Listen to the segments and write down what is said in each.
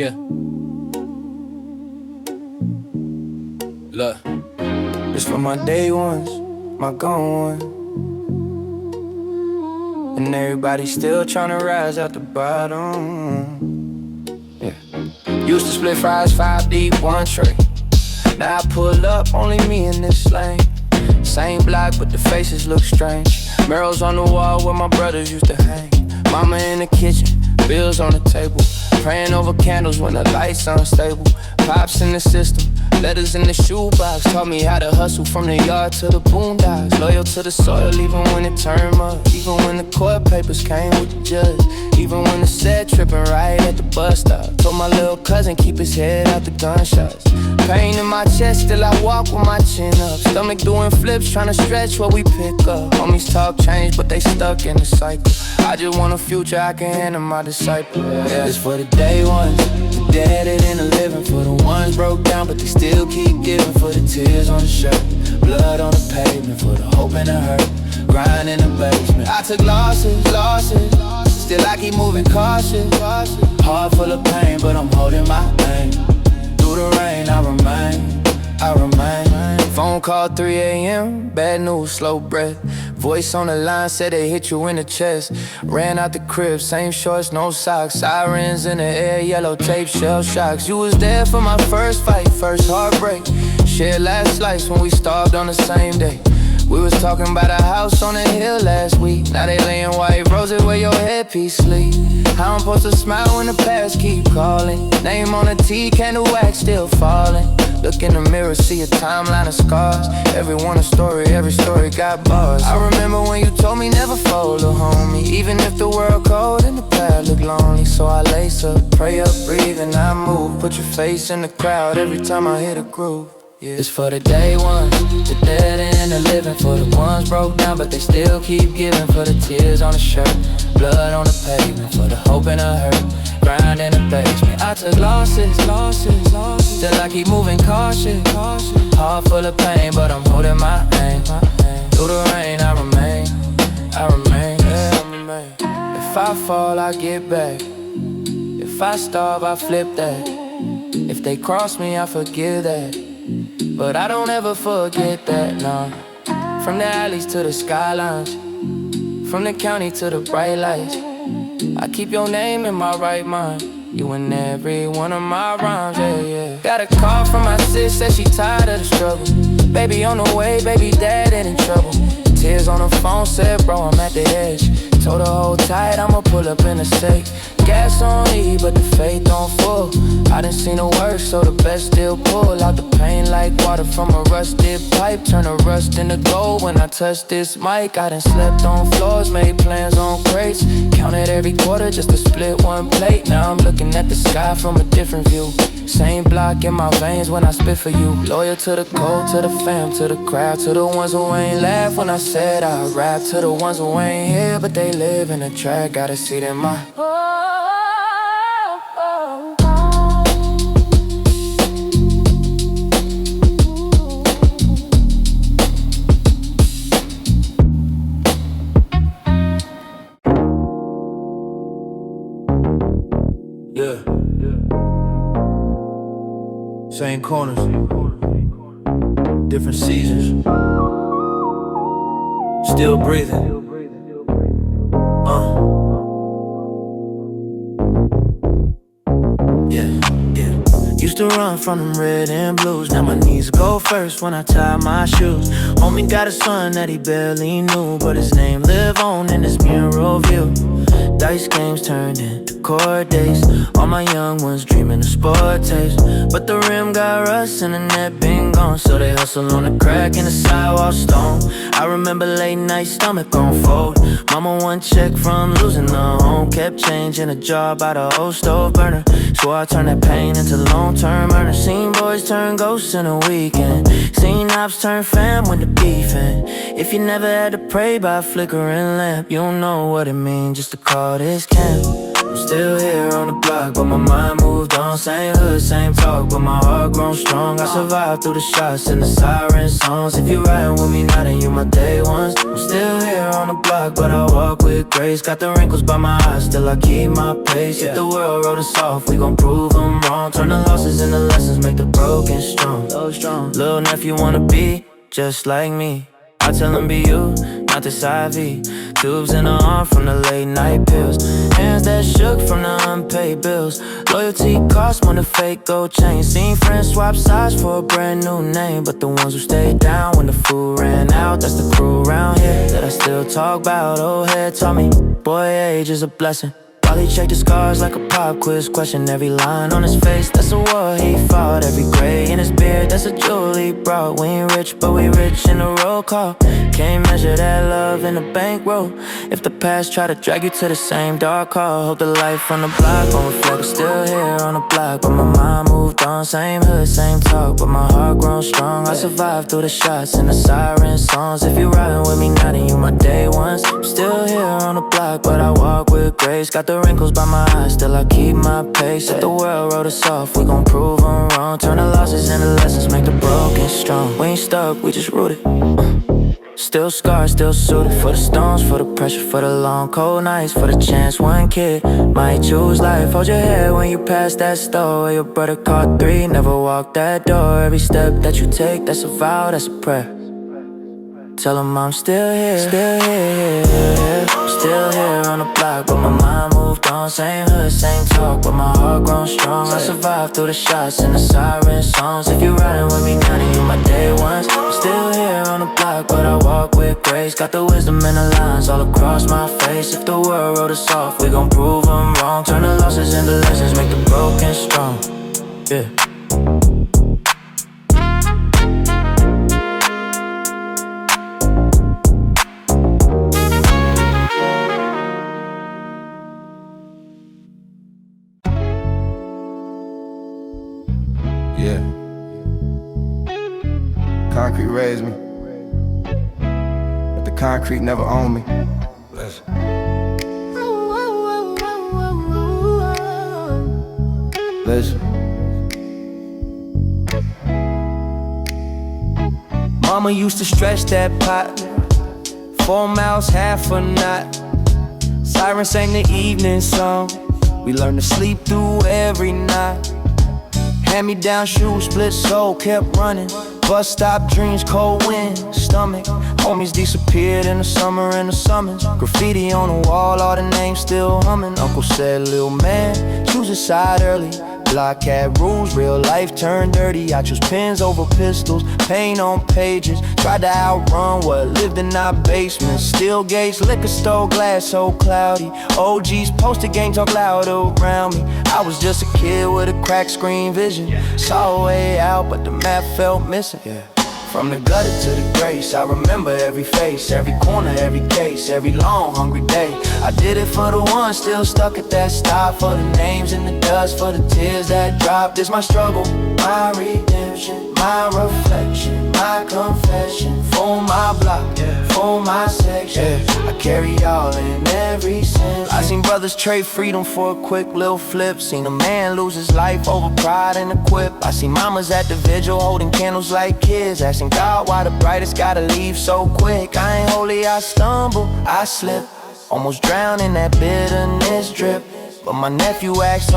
Yeah, look. It's for my day ones, my gone ones, and everybody still tryna rise out the bottom. Yeah. Used to split fries 5 deep, one tray. Now I pull up, only me in this lane. Same block, but the faces look strange. Murals on the wall where my brothers used to hang. Mama in the kitchen, bills on the table. Praying over candles when the lights unstable. Pops in the system, letters in the shoebox. Taught me how to hustle from the yard to the boondocks. Loyal to the soil even when it turned up. Even when the court papers came with the judge. Even when the set tripping right at the bus stop. Told my little cousin keep his head out the gunshots. Pain in my chest, still I walk with my chin up. Stomach doing flips, trying to stretch what we pick up. Homies talk change, but they stuck in the cycle. I just want a future I can hand to my disciple. Yeah, it's for the day ones, the dead and the living. For the ones broke down, but they still keep giving. For the tears on the shirt, blood on the pavement. For the hope and the hurt, grind in the basement. I took losses, still I keep moving cautious. Heart full of pain, but I'm holding my aim. Through the rain, I remain. Phone call 3 a.m., bad news, slow breath. Voice on the line said they hit you in the chest. Ran out the crib, same shorts, no socks. Sirens in the air, yellow tape, shell shocks. You was there for my first fight, first heartbreak. Shared last slice when we starved on the same day. We was talking about a house on the hill last week. Now they laying white roses where your headpiece sleep. How I'm supposed to smile when the past keep calling? Name on the T, candle wax still falling. Look in the mirror, see a timeline of scars. Everyone a story, every story got bars. I remember when you told me never fold, little homie. Even if the world cold and the path look lonely. So I lace up, pray up, breathe and I move. Put your face in the crowd every time I hit a groove. Yeah. It's for the day ones, the dead and the living. For the ones broke down but they still keep giving. For the tears on the shirt, blood on the pavement. For the hope and the hurt, grind in the basement. I took losses, still I keep moving cautious. Heart full of pain but I'm holding my aim. Through the rain I remain. If I fall I get back. If I starve I flip that. If they cross me I forgive that. But I don't ever forget that, no. From the alleys to the skylines, from the county to the bright lights, I keep your name in my right mind. You in every one of my rhymes, yeah. Got a call from my sis, said she tired of the struggle. Baby on the way, baby dad in trouble. Tears on the phone, said bro I'm at the edge. Told her hold tight, I'ma pull up in a sec. Gas on E, but the faith on full. I done seen the worst, so the best still pull out the pain like water from a rusted pipe. Turn the rust into gold when I touch this mic. I done slept on floors, made plans on crates. Counted every quarter just to split one plate. Now I'm looking at the sky from a different view. Same block in my veins when I spit for you. Loyal to the code, to the fam, to the crowd. To the ones who ain't laugh when I said I rap. To the ones who ain't here but they live in the track. Gotta see them my yeah. Same corners, different seasons. Still breathing. Used to run from them red and blues. Now my knees go first when I tie my shoes. Homie got a son that he barely knew, but his name live on in this mural view. Dice games turned into court days. All my young ones dreaming of sport tapes. But the rim got rust and the net been gone. So they hustle on the crack in the sidewalk stone. I remember late night stomach on fold. Mama one check from losing the home. Kept changing a jar by the old stove burner. Swore I turned that pain into long-term earner. Seen boys turn ghosts in a weekend. Seen ops turn fam when the beefing. If you never had to pray by a flickering lamp, you don't know what it means just to call this camp. I'm still here on the block, but my mind moved on. Same hood, same talk, but my heart grown strong. I survived through the shots and the siren songs. If you riding with me now, then you my day ones. I'm still here on the block, but I walk with grace. Got the wrinkles by my eyes, still I keep my pace. If the world wrote us off, we gon' prove them wrong. Turn the losses into lessons, make the broken strong. Little nephew wanna be just like me. I tell him be you, not this IV. Tubes in the arm from the late night pills. Hands that shook from the unpaid bills. Loyalty costs when the fake gold chain. Seen friends swap sides for a brand new name. But the ones who stayed down when the food ran out, that's the crew around here that I still talk about. Old head taught me, boy, age is a blessing. While he checked the scars like a pop quiz, question every line on his face. That's a war he fought. Every gray in his beard, that's a jewel he brought. We ain't rich, but we rich in the roll call. Can't measure that love in the bankroll. If the past try to drag you to the same dark hall, hope the life on the block gon' reflect. Still here on the block, but my mind moved on. Same hood, same talk, but my heart grown strong. I survived through the shots and the siren songs. If you riding with me now, then you my day ones. I'm still here on the block, but I walk with grace. Got the wrinkles by my eyes, still I keep my pace. If the world wrote us off, we gon' prove them wrong. Turn the losses into lessons, make the broken strong. We ain't stuck, we just rooted. Still scarred, still suited for the storms, for the pressure, for the long cold nights, for the chance one kid might choose life. Hold your head when you pass that store where your brother caught 3, never walk that door. Every step that you take, that's a vow, that's a prayer. Tell him I'm still here, still here. I'm still here on the block, but my mind moved on. Same hood, same talk, but my heart grown strong. I survived through the shots and the siren songs. If you riding with me now, then you my day ones. I'm still here on the block, but I walk with grace. Got the wisdom and the lines all across my face. If the world wrote us off, we gon' prove them wrong. Turn the losses into lessons, make the broken strong. Yeah. Yeah. Concrete raised me, but the concrete never owned me. Listen. Listen. Mama used to stretch that pot, 4 miles, half a knot. Siren sang the evening song. We learned to sleep through every night. Hand-me-down shoes, split soul, kept running. Bus stop dreams, cold wind, stomach. Homies disappeared in the summer and the summers. Graffiti on the wall, all the names still humming. Uncle said, little man, choose a side early. Block had rules, real life turned dirty. I choose pens over pistols, paint on pages. Tried to outrun what lived in our basement. Steel gates, liquor store glass so cloudy. OGs posted game talk loud around me. I was just a kid with a cracked screen vision. Saw a way out, but the map felt missing. From the gutter to the grace, I remember every face, every corner, every case, every long, hungry day. I did it for the ones still stuck at that stop, for the names in the dust, for the tears that dropped. It's my struggle, my redemption, my reflection, my confession. For my block, for my section, I carry y'all in every sense. I seen brothers trade freedom for a quick little flip. Seen a man lose his life over pride and a quip. I seen mamas at the vigil holding candles like kids, asking God why the brightest gotta leave so quick. I ain't holy, I stumble, I slip, almost drown in that bitterness drip. But my nephew asked,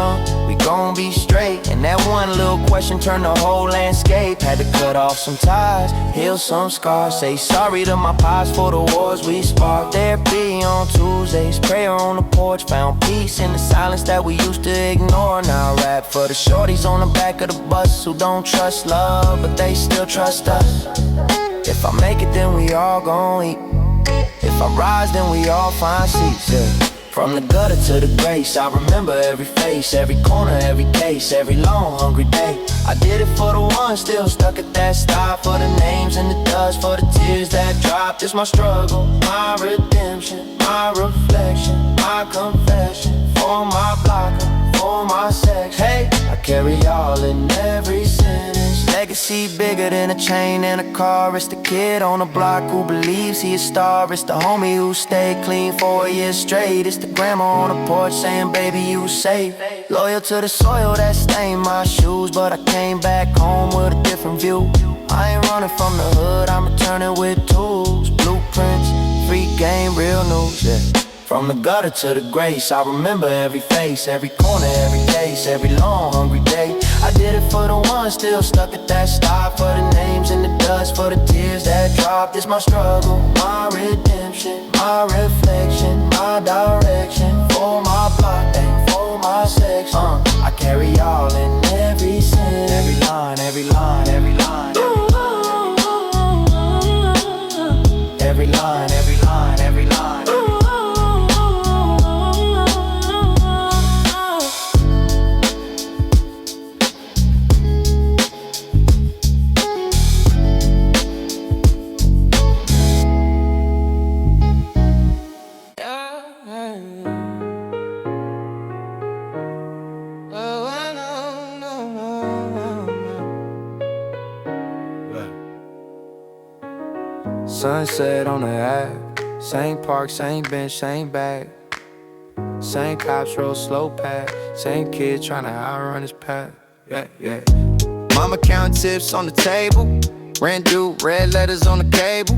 we gon' be straight. And that one little question turned the whole landscape. Had to cut off some ties, heal some scars. Say sorry to my pops for the wars we sparked. Therapy on Tuesdays, prayer on the porch. Found peace in the silence that we used to ignore. Now I rap for the shorties on the back of the bus who don't trust love, but they still trust us. If I make it, then we all gon' eat. If I rise, then we all find seats, From the gutter to the grace, I remember every face, every corner, every case, every long, hungry day. I did it for the ones still stuck at that stop, for the names in the dust, for the tears that dropped. It's my struggle, my redemption, my reflection, my confession. For my blocker, for my section. Hey, I carry y'all in every sentence. legacy bigger than a chain and a car. It's the kid on the block who believes he a star. It's the homie who stayed clean for a year straight. It's the grandma on the porch saying, baby, you safe. Loyal to the soil that stained my shoes, but I came back home with a different view. I ain't running from the hood, I'm returning with tools. Blueprints, free game, real news, yeah. From the gutter to the grace, I remember every face, every corner, every case, every long, hungry day. I did it for the ones still stuck at that stop, for the names in the dust, for the tears that dropped. It's my struggle, my redemption, my reflection, my direction. For my block and for my section, I carry all in every sin. Every line, every line, every line. Every line, every line, every line. Sunset on the app, same park, same bench, same bag. Same cops roll slow past, same kid tryna outrun his path. Yeah, yeah. Mama counting tips on the table, rent due, red letters on the cable.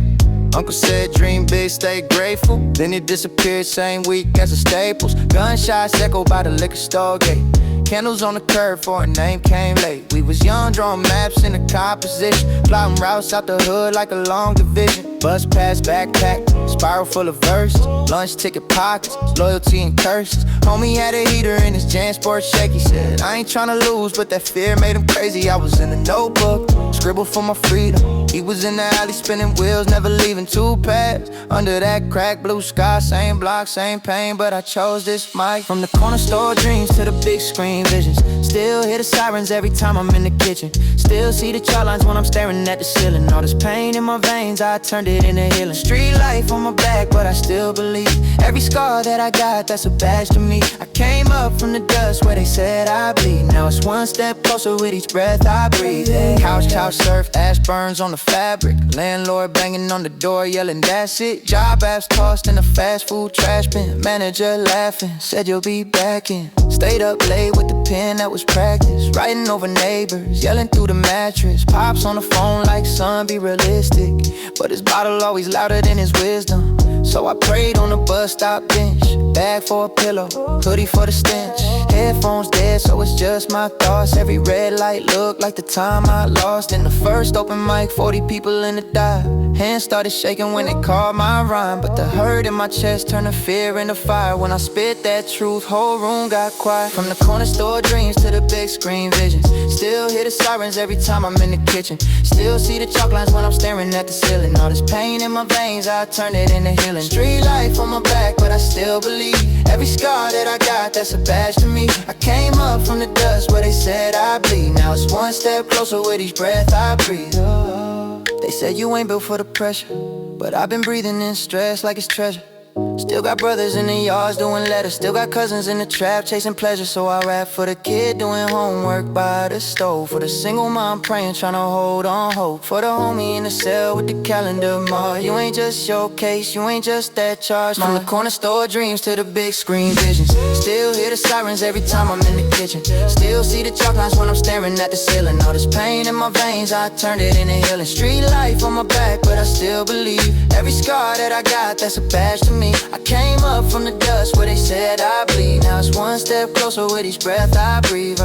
Uncle said dream big, stay grateful. Then he disappeared same week as the Staples. Gunshots echoed by the liquor store gate. Candles on the curb for a name came late. We was young, drawing maps in the composition, plotting routes out the hood like a long division. Bus pass, backpack, spiral full of verse. Lunch ticket pockets, loyalty and curses. Homie had a heater in his JanSport shake. He said, I ain't tryna lose, but that fear made him crazy. I was in the notebook, scribbled for my freedom. He was in the alley spinning wheels, never leaving two paths. Under that crack blue sky, same block, same pain, but I chose this mic. From the corner store dreams to the big screen visions. Still hear the sirens every time I'm in the kitchen. Still see the chalk lines when I'm staring at the ceiling. All this pain in my veins, I turned it into healing. Street life on my back, but I still believe. Every scar that I got, that's a badge to me. I came up from the dust where they said I'd bleed. Now it's one step closer with each breath I breathe. Couch surf, ash burns on the fabric. Landlord banging on the door, yelling, that's it. Job apps tossed in the fast food trash bin. Manager laughing, said you'll be back in. Stayed up late with the pen that was practice. Writing over neighbors, yelling through the mattress. Pops on the phone like, son, be realistic. But his bottle always louder than his wisdom. So I prayed on the bus stop bench. Bag for a pillow, hoodie for the stench. Headphones dead, so it's just my thoughts. Every red light looked like the time I lost. In the first open mic, 40 people in the dive. Hands started shaking when they called my rhyme. But the hurt in my chest turned the fear into fire. When I spit that truth, whole room got quiet. From the corner store dreams to the big screen visions. Still hear the sirens every time I'm in the kitchen. Still see the chalk lines when I'm staring at the ceiling. All this pain in my veins, I turned it into healing. Street life on my back, but I still believe. Every scar that I got, that's a badge to me. I came up from the dust where they said I'd bleed. Now it's one step closer with each breath I breathe. Oh, they said you ain't built for the pressure, but I've been breathing in stress like it's treasure. Still got brothers in the yards doing letters. Still got cousins in the trap chasing pleasure. So I rap for the kid doing homework by the stove. For the single mom praying, trying to hold on hope. For the homie in the cell with the calendar marked. You ain't just your case, you ain't just that charge. From the corner store dreams to the big screen visions. Still hear the sirens every time I'm in the kitchen. Still see the chalk lines when I'm staring at the ceiling. All this pain in my veins, I turned it into healing. Street life on my back, but I still believe. Every scar that I got, that's a badge to me. I came up from the dust where they said I'd bleed. Now it's one step closer with each breath I breathe.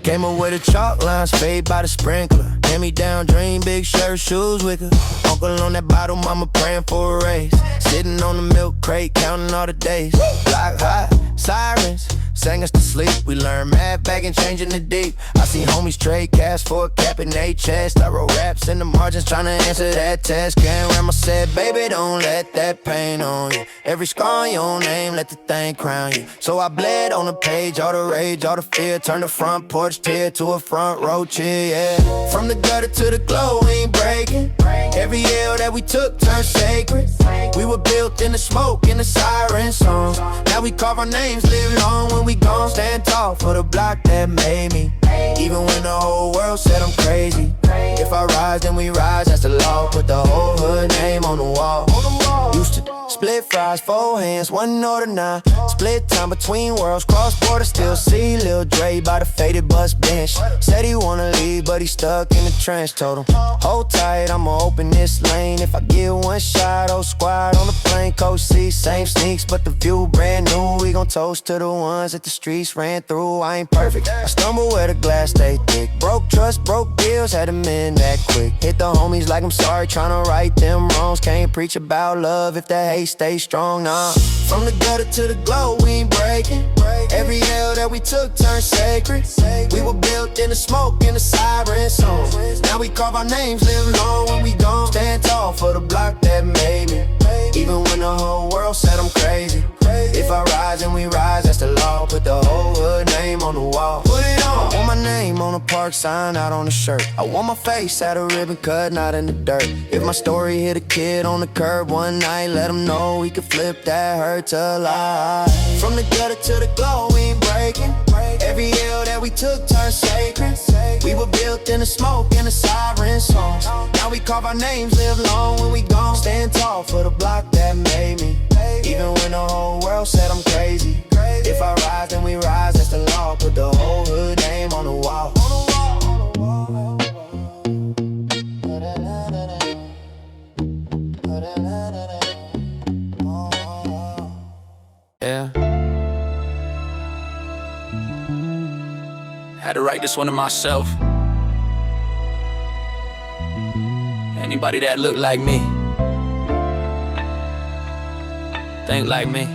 Came up with the chalk lines, fade by the sprinkler. Hand me down, dream, big shirt, shoes wicker. Uncle on that bottle, mama praying for a raise. Sitting on the milk crate, counting all the days. Block hot, sirens, sang us to sleep. We learned math back and changing the deep. I see homies trade cash for a cap in their chest. I wrote raps in the margins trying to answer that test. Grandma said, baby, don't let that pain on you. Every scar on your name, let the thing crown you. So I bled on the page, all the rage, all the fear. Turned the front porch tear to a front row cheer, yeah. From the gutter to the glow, we ain't breaking. Every L that we took turned sacred. We were built in the smoke, in the siren song. Now we carve our names, live long when we gone. Stand tall for the block that made me. Even when the whole world said I'm crazy. If I rise, then we rise, that's the law. Put the whole hood name on the wall. Used to split fries, 4 hands, 1 order 9. Split time between worlds, cross border, still see Lil Dre by the faded bus bench. Said he wanna leave, but he stuck in the trench. Told him, hold tight, I'ma open this lane. If I get one shot, whole squad on the plane. Coach C, same sneaks, but the view brand new. We gon' toast to the ones that the streets ran through. I ain't perfect, I stumble where the glass stay thick. Broke trust, broke deals, had to mend that quick. Hit the homies like I'm sorry, tryna right them wrongs. Can't preach about love if that hate stay strong, nah. From the gutter to the glow, we ain't breaking. Every L that we took turned sacred. We were built in the smoke, in the siren song. Now we carve our names, live long when we gone. Stand tall for the block that made me. Even when the whole world said I'm crazy. If I rise and we rise, that's the law. Put the whole hood name on the wall. Put it on. I want my name on a park sign, out on the shirt. I want my face at a ribbon cut, not in the dirt. If my story hit a kid on the curb one night, let him know we could flip that hurt to life. From the gutter to the glow, we ain't breaking. Every L that we took turned sacred. We were built in the smoke, in the siren songs. Now we carve our names, live long when we gone. Stand tall for the block that made me. Even when the whole world said I'm crazy. If I rise, then we rise, that's the law. Put the whole hood name on the wall. Yeah. Had to write this one to myself. Anybody that look like me, think like me.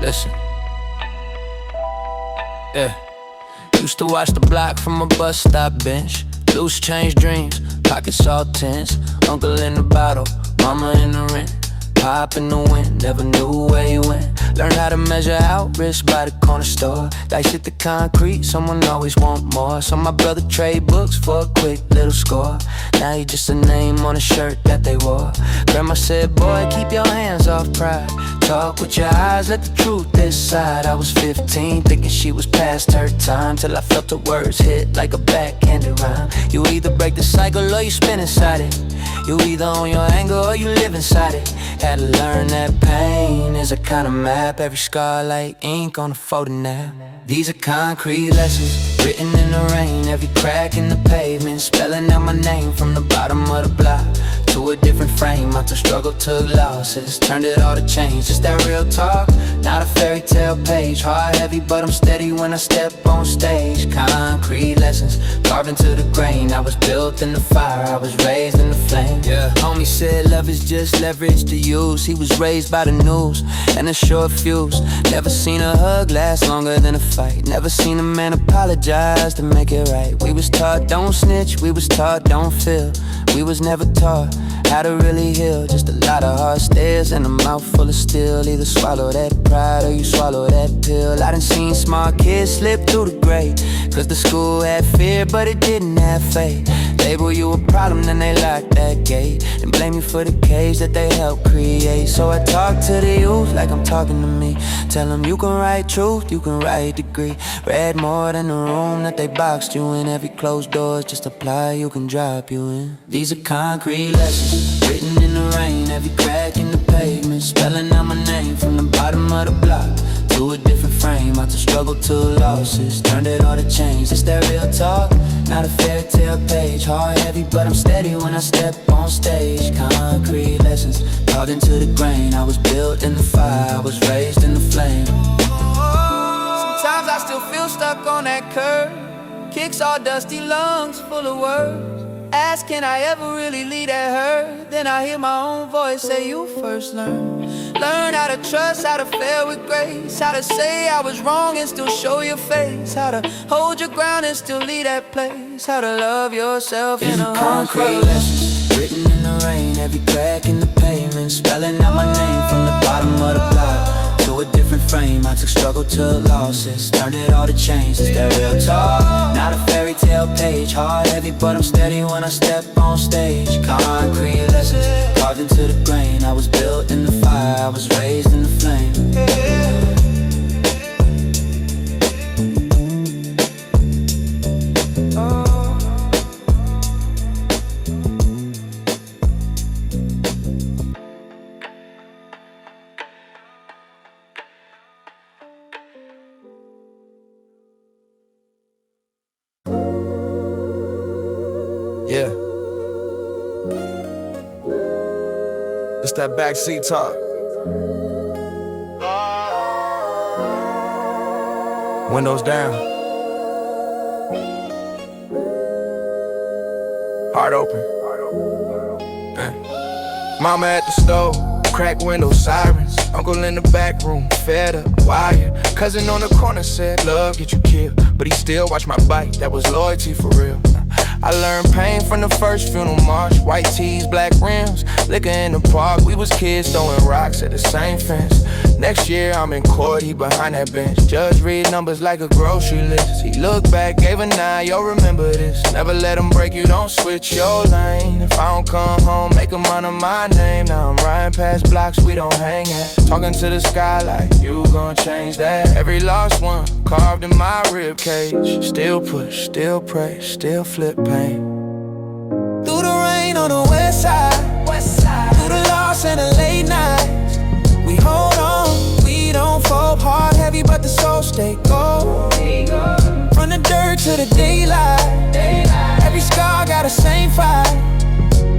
Listen. Yeah. Used to watch the block from a bus stop bench. Loose change dreams, pockets all tense. Uncle in the bottle, mama in the rent. Pop in the wind, never knew where he went. Learned how to measure out, risk by the corner store. Dice hit the concrete, someone always want more. So my brother trade books for a quick little score. Now he just a name on a shirt that they wore. Grandma said, boy, keep your hands off pride. Talk with your eyes, let the truth decide. I was 15, thinking she was past her time, till I felt the words hit like a backhanded rhyme. You either break the cycle or you spin inside it. You either own your anger or you live inside it. Had to learn that pain is a kind of map. Every scar like ink on a photo now. These are concrete lessons, written in the rain. Every crack in the pavement, spelling out my name from the bottom of the block to a different frame. Out the struggle took losses, turned it all to change. Just that real talk, not a fairy tale page. Heart heavy but I'm steady when I step on stage. Concrete lessons, carved into the grain. I was built in the fire, I was raised in the flame. Yeah. Homie said love is just leverage to use. He was raised by the news and a short fuse. Never seen a hug last longer than a fight. Never seen a man apologize to make it right. We was taught don't snitch, we was taught don't feel. We was never taught how to really heal. Just a lot of hard stares and a mouth full of steel. Either swallow that pride or you swallow that pill. I done seen smart kids slip through the grate, cause the school had fear but it didn't have faith. Label you a problem, then they lock that gate and blame you for the cage that they helped create. So I talk to the youth like I'm talking to me. Tell them you can write truth, you can write degree. Read more than the room that they boxed you in. Every closed door's just a ply you can drop you in. These are concrete lessons, written in the rain. Every crack in the pavement, spelling out my name from the bottom of the block to a different frame. Out the struggle to losses, turned it all to change. It's that real talk, not a fairy tale page. Heart heavy but I'm steady when I step on stage. Concrete lessons, carved into the grain. I was built in the fire, I was raised in the flame. Sometimes I still feel stuck on that curve. Kicks all dusty lungs full of words. Ask can I ever really lead at her? Then I hear my own voice say you first learn. Learn how to trust, how to fail with grace, how to say I was wrong and still show your face, how to hold your ground and still leave that place, how to love yourself in a concrete lessons written in the rain, every crack in the pavement, spelling out my name from the bottom of the block to a different frame. I took struggle to losses, turned it all to change. It's that real talk, not a fairy tale page. Hard, heavy, but I'm steady when I step on stage. Concrete lessons carved into the grain. I was built in the fire, I was raised in the flame. Yeah. It's that backseat talk. Windows down. Heart open. Mama at the stove, cracked window sirens. Uncle in the back room, fed up, wired. Cousin on the corner said, love get you killed, but he still watched my bike, that was loyalty for real. I learned pain from the first funeral march. White tees, black rims, liquor in the park. We was kids throwing rocks at the same fence. Next year I'm in court, he behind that bench. Judge read numbers like a grocery list. He looked back, gave a 9, yo remember this. Never let him break you, don't switch your lane. If I don't come home, make him honor my name. Now I'm riding past blocks we don't hang at, talking to the sky like, you gon' change that. Every lost one carved in my rib cage. Still push, still pray, still flip pain. Through the rain on the west side, through the loss and the late nights, we hold on, we don't fold. Hard, heavy, but the soul stay gold. From the dirt to the daylight, every scar got a same fight.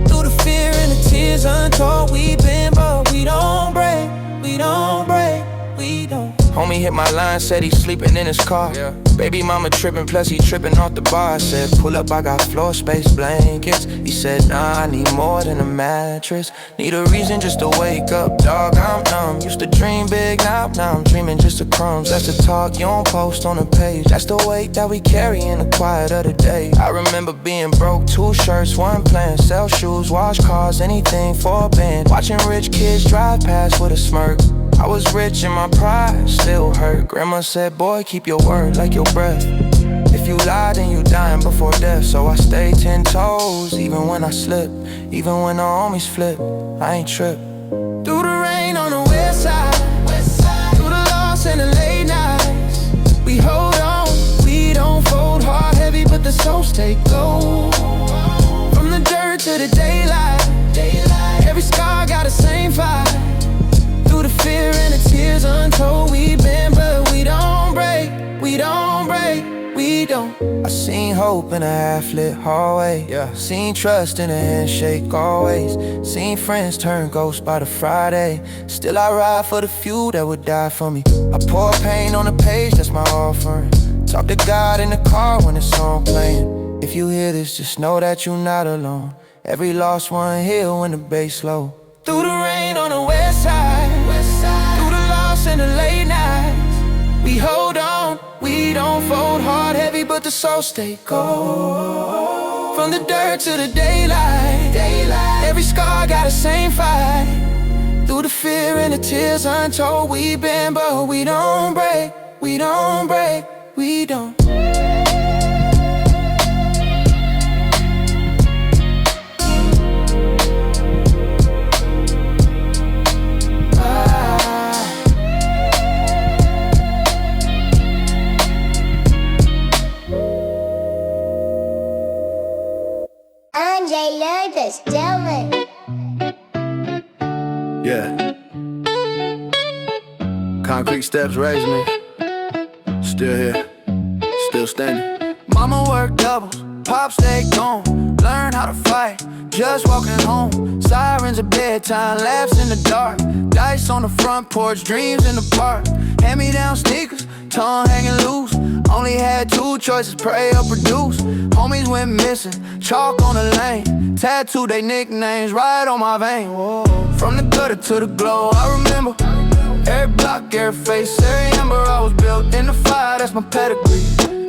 Through the fear and the tears untold, we been, but we don't break, we don't break, we don't. Homie hit my line, said he's sleeping in his car. Baby mama tripping, plus he tripping off the bar. I said, pull up, I got floor space, blankets. He said, nah, I need more than a mattress. Need a reason just to wake up, dog, I'm numb. Used to dream big, now I'm dreaming just the crumbs. That's the talk you don't post on the page. That's the weight that we carry in the quiet of the day. I remember being broke, 2 shirts, 1 plan. Sell shoes, wash cars, anything for a band. Watching rich kids drive past with a smirk. I was rich and my pride still hurt. Grandma said, boy, keep your word like your breath. If you lie, then you dying before death. So I stay 10 toes, even when I slip. Even when the homies flip, I ain't trip. Through the rain on the west side, through the loss and the late nights, we hold on, we don't fold. Hard, heavy, but the soul stay gold. From the dirt to the daylight, every scar got the same fight. Through the fear and the tears untold, we been, but we don't break, we don't break, we don't. I seen hope in a half-lit hallway, seen trust in a handshake always. Seen friends turn ghosts by the Friday. Still I ride for the few that would die for me. I pour pain on the page, that's my offering. Talk to God in the car when the song playing. If you hear this, just know that you're not alone. Every lost one heal when the bass low. Through the rain on the west side, through the loss and the late nights, we hold on, we don't fold. Hard, heavy, but the soul stay cold. From the dirt to the daylight, every scar got the same fight. Through the fear and the tears untold, we been, but we don't break, we don't break, we don't. Unfiltered, gentlemen. Yeah. Concrete steps raised me. Still here, still standing. Mama worked doubles, pop stayed gone. Learn how to fight, just walking home. Sirens at bedtime, laughs in the dark. Dice on the front porch, dreams in the park. Hand-me-down sneakers, tongue hanging loose. Only had 2 choices, pray or produce. Homies went missing, chalk on the lane. Tattooed they nicknames right on my vein. Whoa. From the gutter to the glow, I remember every block, every face, every ember. I was built in the fire, that's my pedigree.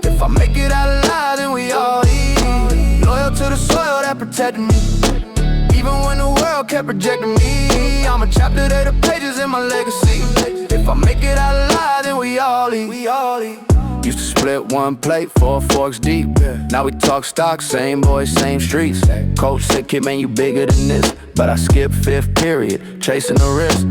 If I make it out alive, then we all eat. Loyal to the soil that protected me, even when the world kept rejecting me. I'm a chapter to the pages in my legacy. If I make it out alive, then we all eat. Used to split one plate, 4 forks deep. Now we talk stock, same boys, same streets. Coach said, kid, man, you bigger than this. But I skipped 5th period, chasing the risk.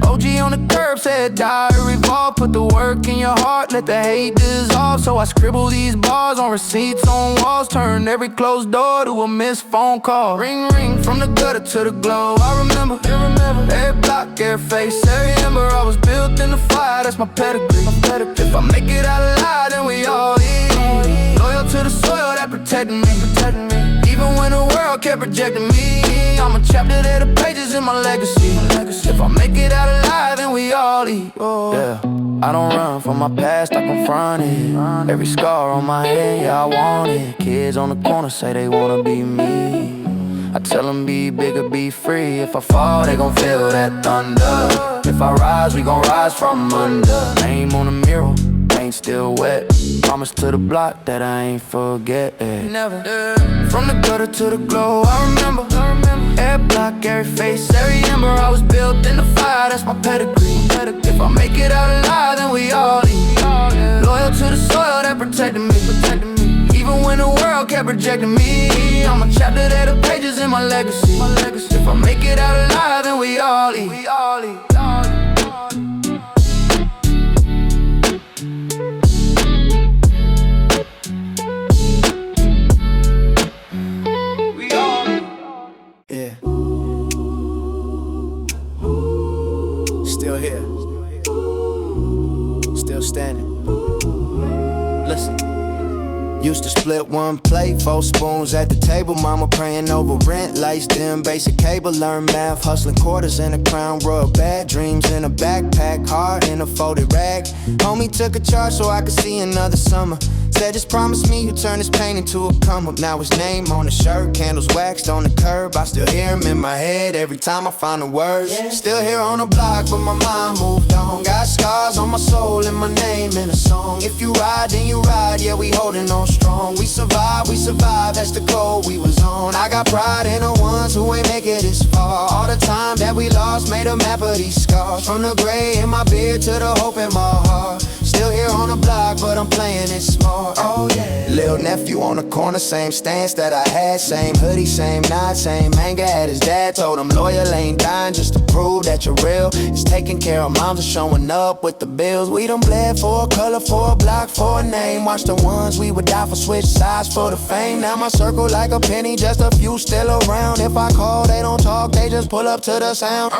OG on the curb said, diary revolve. Put the work in your heart, let the hate dissolve. So I scribble these bars on receipts on walls. Turn every closed door to a missed phone call. Ring, ring, from the gutter to the glow. I remember every block, every face, every ember. I was built in the fire, that's my pedigree. If I make it out alive, then we all eat. Loyal to the soil that protected me, even when the world kept rejecting me. I'm a chapter to the pages in my legacy. If I make it out alive, then we all eat. Yeah, I don't run from my past, I confront it. Every scar on my head, yeah, I want it. Kids on the corner say they wanna be me. I tell them be bigger, be free. If I fall, they gon' feel that thunder. If I rise, we gon' rise from under. Name on the mirror, ain't still wet. Promise to the block that I ain't forget it. Never. From the gutter to the glow, I remember every block, every face, every ember. I was built in the fire, that's my pedigree. If I make it out alive, then we all eat. Loyal to the soil that protected me, even when the world kept rejecting me. I'm a chapter to the pages in my legacy. If I make it out alive, then we all eat. Yeah. Still here. Still standing. Listen. Used to split one plate, 4 spoons at the table. Mama praying over rent, lights dim, basic cable. Learn math, hustling quarters in a crown royal. Bad dreams in a backpack, heart in a folded rag. Homie took a charge so I could see another summer. Said just promise me you turn this pain into a come up. Now his name on the shirt, candles waxed on the curb. I still hear him in my head every time I find the words. Still here on the block, but my mind moved on. Got scars on my soul and my name in a song. If you ride, then you ride, yeah, we holding on strong. We survive, that's the code we was on. I got pride in the ones who ain't make it this far. All the time that we lost made a map of these scars. From the gray in my beard to the hope in my heart. Still here on the block, but I'm playing it smart. Oh yeah. Little nephew on the corner, same stance that I had. Same hoodie, same knot, same anger at his dad. Told him loyal ain't dying just to prove that you're real. It's taking care of moms and showing up with the bills. We done bled for a color, for a block, for a name. Watch the ones we would die for switch sides for the fame. Now my circle like a penny, just a few still around. If I call, they don't talk, they just pull up to the sound.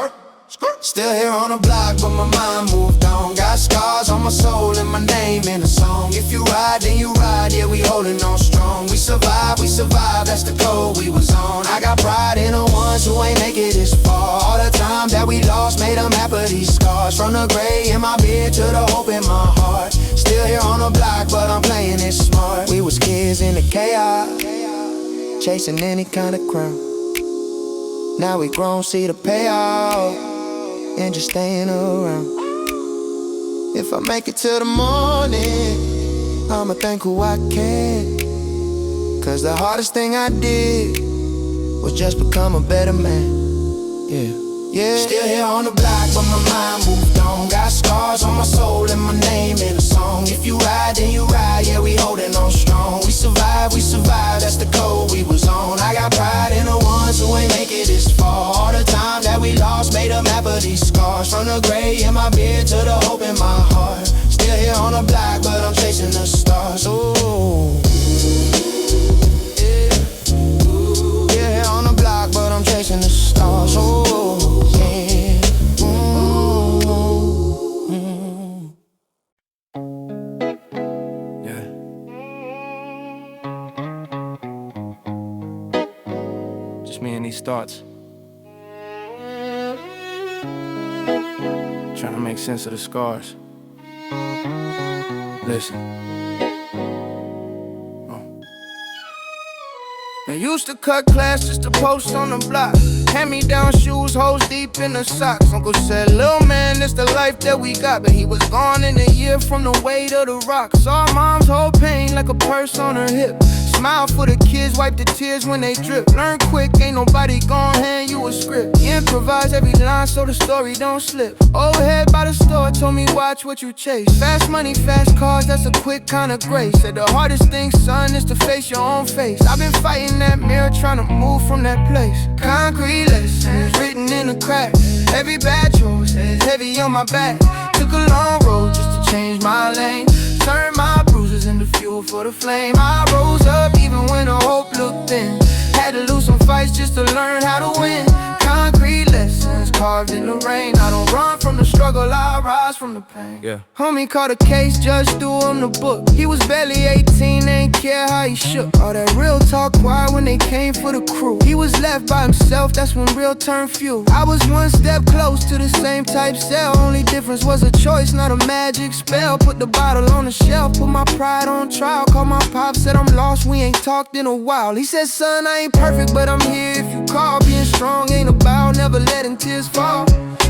Still here on the block, but my mind moved on. Got scars on my soul and my name in a song. If you ride, then you ride, yeah, we holding on strong. We survive, that's the code we was on. I got pride in the ones who ain't make it this far. All the time that we lost made a map of these scars. From the gray in my beard to the hope in my heart. Still here on the block, but I'm playing it smart. We was kids in the chaos, chasing any kind of crown. Now we grown, see the payoff, and just staying around. If I make it till the morning, I'ma thank who I can. Cause the hardest thing I did was just become a better man. Yeah. Still here on the block, but my mind moved on. Got scars on my soul and my name in a song. If you ride, then you ride, yeah, we holding on strong. We survive, that's the code we was on. I got pride in the ones who ain't make it this far. All the time that we lost made a map of these scars. From the gray in my beard to the hope in my heart. Still here on the block, but I'm chasing the stars. Ooh. Yeah, here on the block, but I'm chasing the stars. Ooh. Me and these thoughts, trying to make sense of the scars. Listen. I used to cut class just to post on the block. Hand-me-down shoes, hoes deep in the socks. Uncle said, "Lil' man, it's the life that we got." But he was gone in a year from the weight of the rock. Saw mom's whole pain like a purse on her hip. Smile for the kids, wipe the tears when they drip. Learn quick, ain't nobody gon' hand you a script. He improvise every line so the story don't slip. Old head by the store told me watch what you chase. Fast money, fast cars, that's a quick kind of grace. Said the hardest thing, son, is to face your own face. I've been fighting that mirror, trying to move from that place. Concrete lessons written in the cracks. Every bad choice is heavy on my back. Took a long road just to change my lane. Turned my bruises into fuel for the flame. I rose up even when the hope looked thin. Had to lose some fights just to learn how to win. Concrete lessons carved in the rain. I don't run from the struggle, I rise from the pain. Homie caught a case, judge threw him the book. He was barely 18, ain't care how he shook. All that real talk quiet when they came for the crew. He was left by himself, that's when real turned few. I was one step close to the same type cell. Only difference was a choice, not a magic spell. Put the bottle on the shelf, put my pride on trial. Called my pop, said I'm lost, we ain't talked in a while. He said, "Son, I ain't perfect, but I'm here if you call. Being strong ain't about never letting tears fall."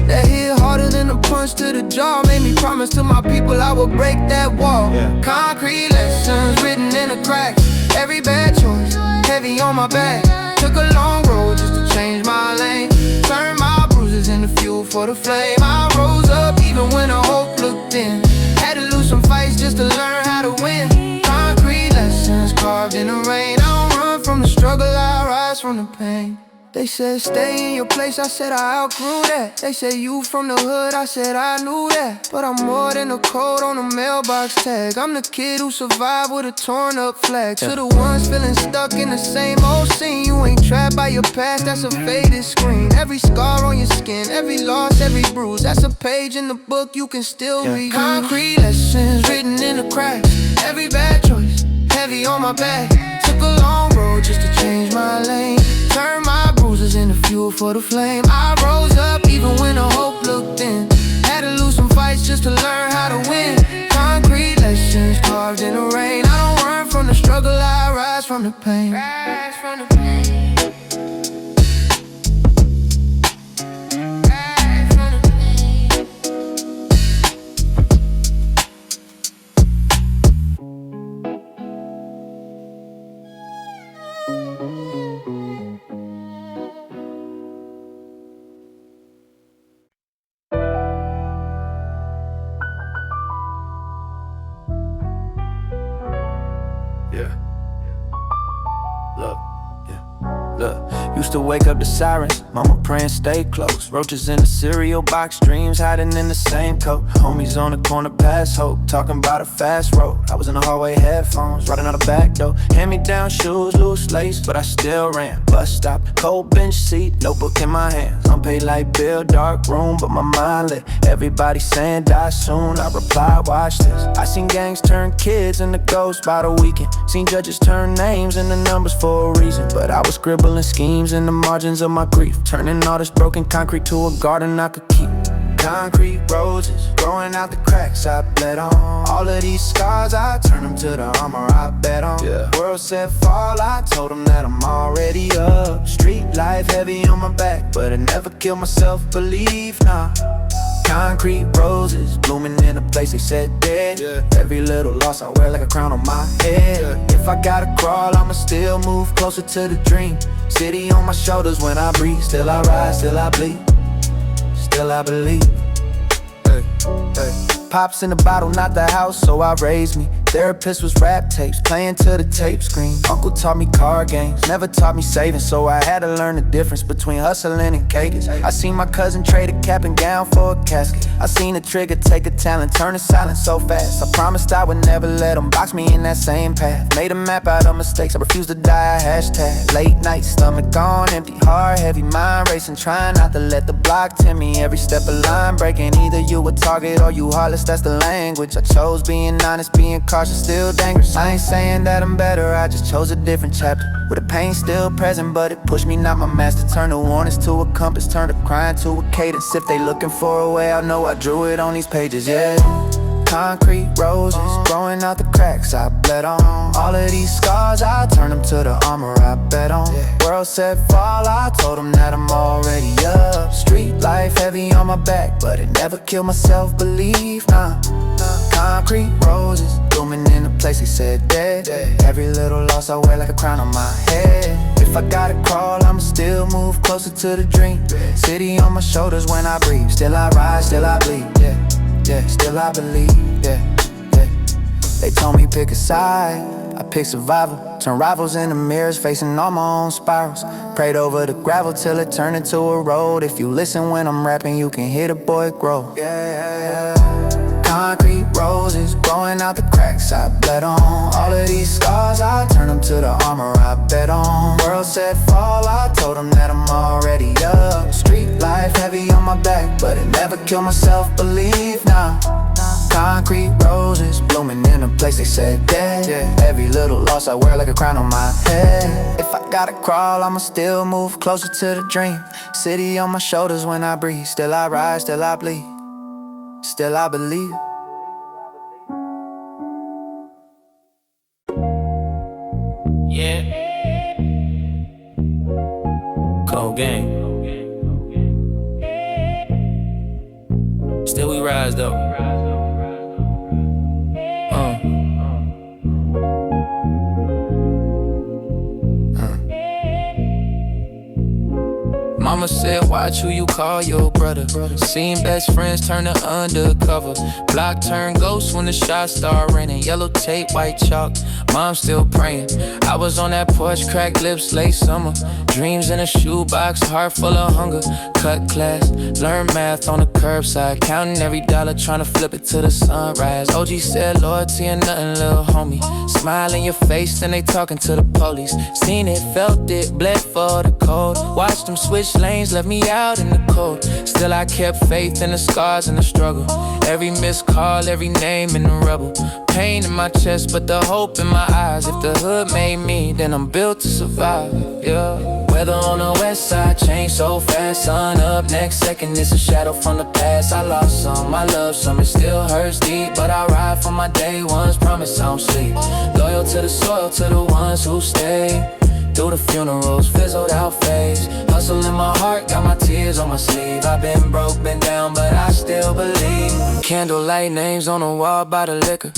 That hit harder than a punch to the jaw. Made me promise to my people I would break that wall. Concrete lessons written in the cracks. Every bad choice, heavy on my back. Took a long road just to change my lane. Turned my bruises into fuel for the flame. I rose up even when the hope looked thin. Had to lose some fights just to learn how to win. Concrete lessons carved in the rain. I don't run from the struggle, I rise from the pain. They said stay in your place, I said I outgrew that. They said you from the hood, I said I knew that. But I'm more than a code on a mailbox tag. I'm the kid who survived with a torn up flag. To the ones feeling stuck in the same old scene, you ain't trapped by your past, that's a faded screen. Every scar on your skin, every loss, every bruise, that's a page in the book you can still read. Concrete lessons written in the cracks. Every bad choice, heavy on my back. Took a long road just to change my lane. Turned my bruises into fuel for the flame. I rose up even when the hope looked thin. Had to lose some fights just to learn how to win. Concrete lessons carved in the rain. I don't run from the struggle, I rise from the pain. Rise from the pain. Used to wake up to sirens, mama praying stay close. Roaches in the cereal box, dreams hiding in the same coat. Homies on the corner pass hope, talking about a fast road. I was in the hallway, headphones, riding out the back door. Hand-me-down shoes, loose lace, but I still ran. Bus stop, cold bench seat, notebook in my hands. Unpaid light bill, dark room, but my mind lit. Everybody saying die soon, I replied, watch this. I seen gangs turn kids into ghosts by the weekend. Seen judges turn names into numbers for a reason. But I was scribbling schemes in the margins of my grief, turning all this broken concrete to a garden I could keep. Concrete roses growing out the cracks I bled on. All of these scars, I turn them to the armor I bet on. World said fall, I told them that I'm already up. Street life heavy on my back, but I never killed myself, believe, nah. Concrete roses blooming in a place they said dead. Every little loss I wear like a crown on my head. If I gotta crawl, I'ma still move closer to the dream. City on my shoulders when I breathe. Still I rise, still I bleed, still I believe. Pops in the bottle, not the house, so I raised me. Therapist was rap tapes, playing to the tape screen. Uncle taught me card games, never taught me saving, so I had to learn the difference between hustling and caking. I seen my cousin trade a cap and gown for a casket. I seen a trigger take a talent, turn to silence so fast. I promised I would never let them box me in that same path. Made a map out of mistakes, I refused to die, hashtag. Late night, stomach on empty, heart heavy, mind racing, trying not to let the block tempt me. Every step a line breaking, either you a target or you heartless, that's the language. I chose being honest, being cautious, still dangerous. I ain't saying that I'm better, I just chose a different chapter. With the pain still present, but it pushed me, not my master. Turn the warnings to a compass, turn the crying to a cadence. If they looking for a way, I know I drew it on these pages, yeah. Concrete roses growing out the cracks I bled on. All of these scars, I turn them to the armor I bet on. World said fall, I told them that I'm already up. Street life heavy on my back, but it never killed my self-belief, nah. Concrete roses blooming in a place they said dead. Every little loss I wear like a crown on my head. If I gotta crawl, I'ma still move closer to the dream. City on my shoulders when I breathe. Still I rise, still I bleed, yeah, still I believe, yeah. They told me pick a side, I picked survival. Turn rivals into mirrors, facing all my own spirals. Prayed over the gravel till it turned into a road. If you listen when I'm rapping, you can hear the boy grow, yeah. Concrete roses growing out the cracks I bled on. All of these scars, I turn them to the armor I bet on. World said fall, I told them that I'm already up. Street life heavy on my back, but it never killed my self-belief, nah. Concrete roses blooming in a place they said dead. Every little loss I wear like a crown on my head. If I gotta crawl, I'ma still move closer to the dream. City on my shoulders when I breathe. Still I rise, still I bleed, still I believe. Yeah. Cold game. Still we rise though. Mama said, watch who you call your brother. Seen best friends turn to undercover. Block turn ghost when the shots start raining. Yellow tape, white chalk, mom still praying. I was on that porch, cracked lips, late summer. Dreams in a shoebox, heart full of hunger. Cut class, learn math on the curbside. Counting every dollar, trying to flip it to the sunrise. OG said loyalty and nothing, little homie. Smile in your face, then they talking to the police. Seen it, felt it, bled for the code. Watched them switch lanes, left me out in the cold. Still I kept faith in the scars and the struggle. Every missed call, every name in the rubble. Pain in my chest, but the hope in my eyes. If the hood made me, then I'm built to survive, yeah. Weather on the west side changed so fast. Sun up, next second it's a shadow from the past. I lost some, I love some, it still hurts deep. But I ride for my day ones, promise I don't sleep. Loyal to the soil, to the ones who stay. Through the funerals, fizzled out phase. Hustle in my heart, got my tears on my sleeve. I've been broke, been down, but I still believe. Candlelight names on the wall by the liquor.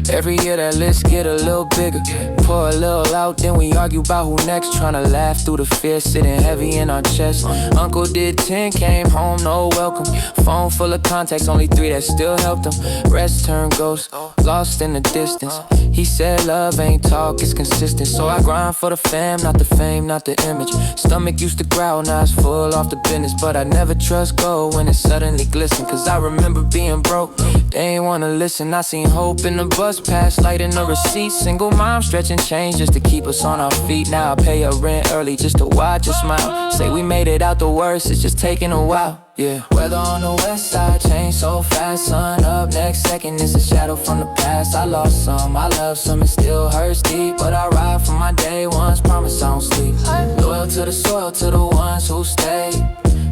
Every year that list get a little bigger. Pour a little out, then we argue about who next. Tryna laugh through the fear sitting heavy in our chest. Uncle did 10, came home, no welcome. Phone full of contacts, only 3 that still helped him. Rest turned ghost, lost in the distance. He said love ain't talk, it's consistent. So I grind for the fam, not the fame, not the image. Stomach used to growl, now it's full off the business. But I never trust gold when it suddenly glisten. Cause I remember being broke, they ain't wanna listen. I seen hope in the bus pass, light in the receipt. Single mom stretching change just to keep us on our feet. Now I pay her rent early just to watch her smile. Say we made it out the worst, it's just taking a while, yeah. Weather on the west side changed so fast. Sun up, next second it's a shadow from the past. I lost some, I love some, it still hurts deep. But I ride for my day ones, promise I don't sleep. Loyal to the soil, to the ones who stay.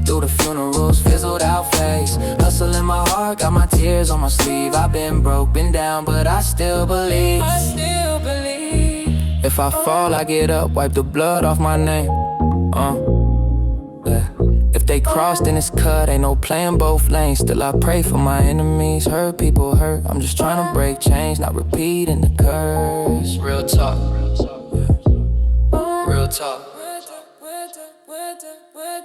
Through the funerals, fizzled out face. Hustle in my heart, got my tears on my sleeve. I've been broke, been down, but I still believe. I still believe. If I fall, I get up, wipe the blood off my name. Yeah. If they cross, then it's cut, ain't no playing both lanes. Still I pray for my enemies, hurt people hurt. I'm just trying to break chains, not repeating the curse. Real talk, real talk.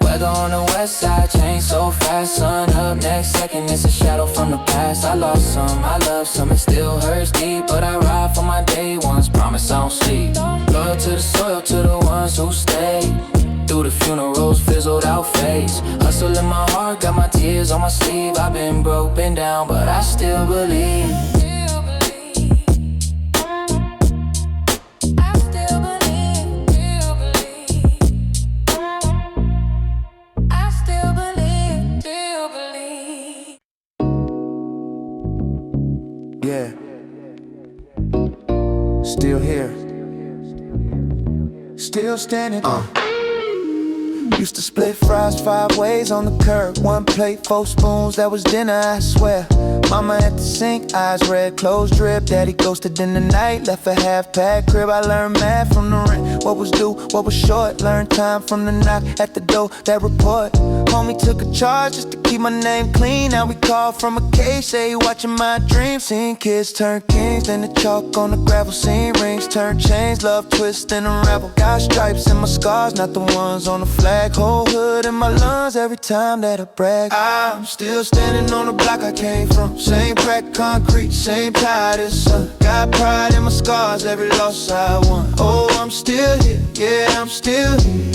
Weather on the west side changed so fast. Sun up, next second it's a shadow from the past. I lost some, I love some, it still hurts deep. But I ride for my day ones, promise I don't sleep. Loyal to the soil, to the ones who stay. Through the funerals, fizzled out face. Hustle in my heart, got my tears on my sleeve. I've been broke, been down, but I still believe. Yeah, still here, still standing. Used to split fries 5 ways on the curb. 1 plate, 4 spoons, that was dinner, I swear. Mama at the sink, eyes red, clothes drip. Daddy ghosted in the night, left a half-packed crib. I learned math from the rent, what was due, what was short. Learned time from the knock at the door, that report. Homie took a charge just to keep my name clean. Now we call from a case, say he watching my dreams. Seen kids turn kings, then the chalk on the gravel. Seen rings turn chains, love twist and unravel. Got stripes in my scars, not the ones on the flag. Whole hood in my lungs every time that I brag. I'm still standing on the block I came from. Same crack concrete, same tide as sun. Got pride in my scars, every loss I won. Oh, I'm still here, yeah, I'm still here.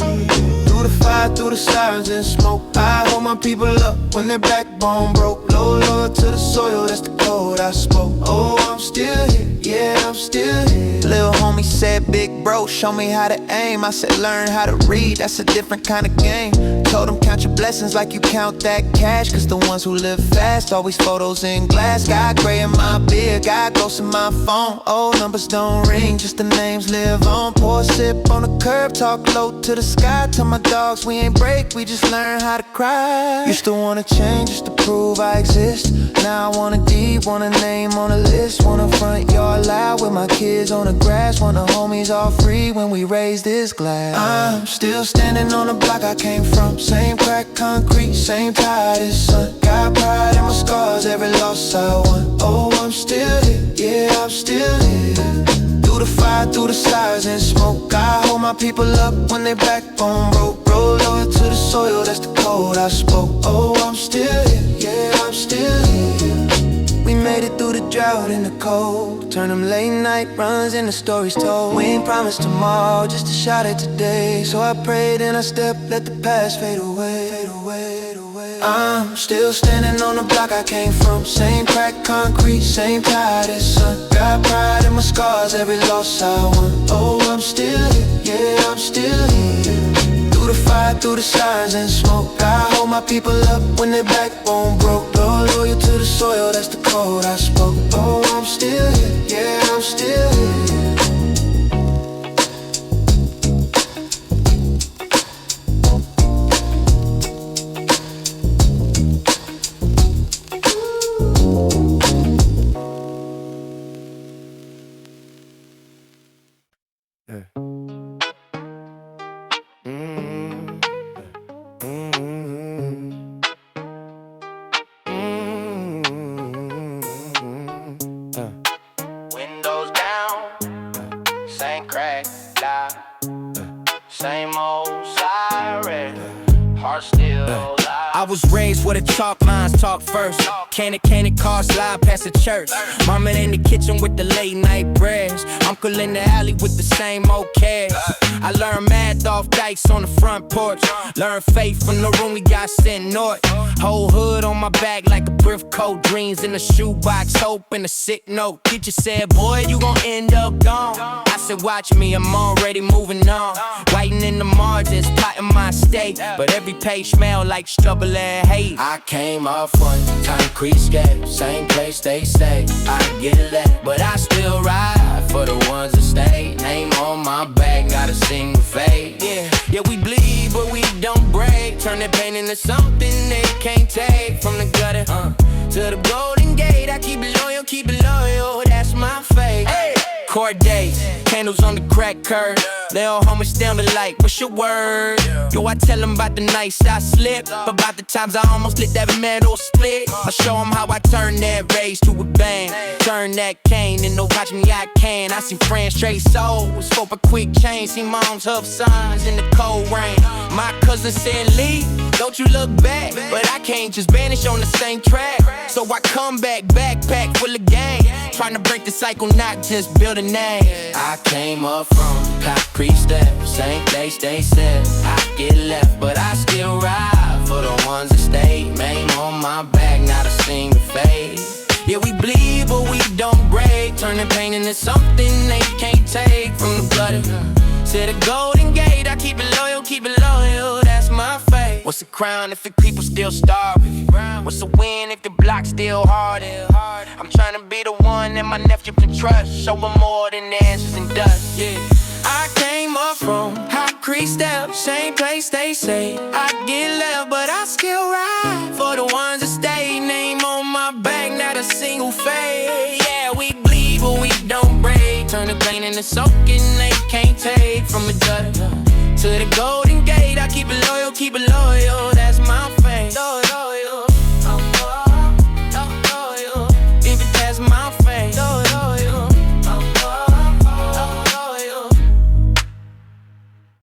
Through the fire, through the sirens and smoke, I hold my people up when their backbone broke. Loyal to the soil, that's the code I spoke. Oh, I'm still here, yeah, I'm still here. Little homie said, big bro, show me how to aim. I said, learn how to read, that's a different kind of game. Told him, count your blessings like you count that cash. Cause the ones who live fast, always photos in glass. Got gray in my beard, got ghosts in my phone. Old numbers don't ring, just the names live on. Pour a sip on the curb, talk low to the sky. Tell my dogs we ain't break, we just learn how to cry. Used to wanna change just to prove I exist. Now I want a deed, want a name on a list. Want a front yard loud with my kids on the grass. Want the homies all free when we raise this glass. I'm still standing on the block I came from. Same crack concrete, same tide as sun. Got pride in my scars, every loss I won. Oh, I'm still here, yeah, I'm still here. Through the fire, through the stars and smoke, I hold my people up when their backbone broke. Roll loyal to the soil, that's the code I spoke. Oh, I'm still here, yeah, I'm still here. We made it through the drought and the cold. Turn them late night runs into stories told. We ain't promised tomorrow, just a shot at today. So I prayed and I stepped, let the past fade away, fade away, fade away. I'm still standing on the block I came from. Same crack concrete, same tide as sun. Got pride in my scars, every loss I won. Oh, I'm still here, yeah, I'm still here. Through the fire, through the signs and smoke, I hold my people up when their backbone broke. Loyal to the soil, that's the code I spoke. Oh, I'm still here, yeah, I'm still here. Windows down, same crack, die. Same old siren, heart still alive. I was raised where the chalk lines talk first. Candy cars slide past the church. Mama in the kitchen with the late night prayers. Uncle in the alley with the same old cares. I learned math off dice on the front porch. Learned faith from the room we got sent north. Whole hood on my back like a brief coat. Dreams in the shoebox, hope and a sick note. Teacher said, boy, you gon' end up gone. I said, watch me, I'm already moving on. Writing in the margins, plotting my state. But every page smell like struggle and hate. I came off one concrete scale, same place they stay. I get left, but I still ride for the ones that stay. Name on my back, not a single fade. Yeah, we bleed, but we don't break. Turn the pain into something they can't take. From the gutter to the golden gate, I keep it loyal, that's my fate. Court days, candles on the crack curb. Little homies down the light, what's your word? Yo, I tell them about the nights I slipped, about the times I almost lit that metal split. I show them how I turn that rage to a bang. Turn that cane into watch me, I can. I see friends trade souls, scope a quick change. See moms hub signs in the cold rain. My cousin said, Lee, don't you look back. But I can't just vanish on the same track. So I come back, backpack full of gang. Trying to break the cycle, not just build a name. I came up from concrete steps, same place they said I get left, but I still ride for the ones that stay. Name on my back, not a single fade. Yeah, we bleed, but we don't break. Turning pain into something they can't take. From the blood to the golden gate, I keep it loyal, that's my fate. What's a crown if the people still starving? What's a win if the block still hard? I'm trying to be the one that my nephew can trust. Show them more than answers and dust, yeah. I came up from concrete steps, same place they say I get left, but I still ride for the ones that stay. Name on my back, not a the soaking they can't take from a judge. To the Golden Gate, I keep it loyal, that's my fame.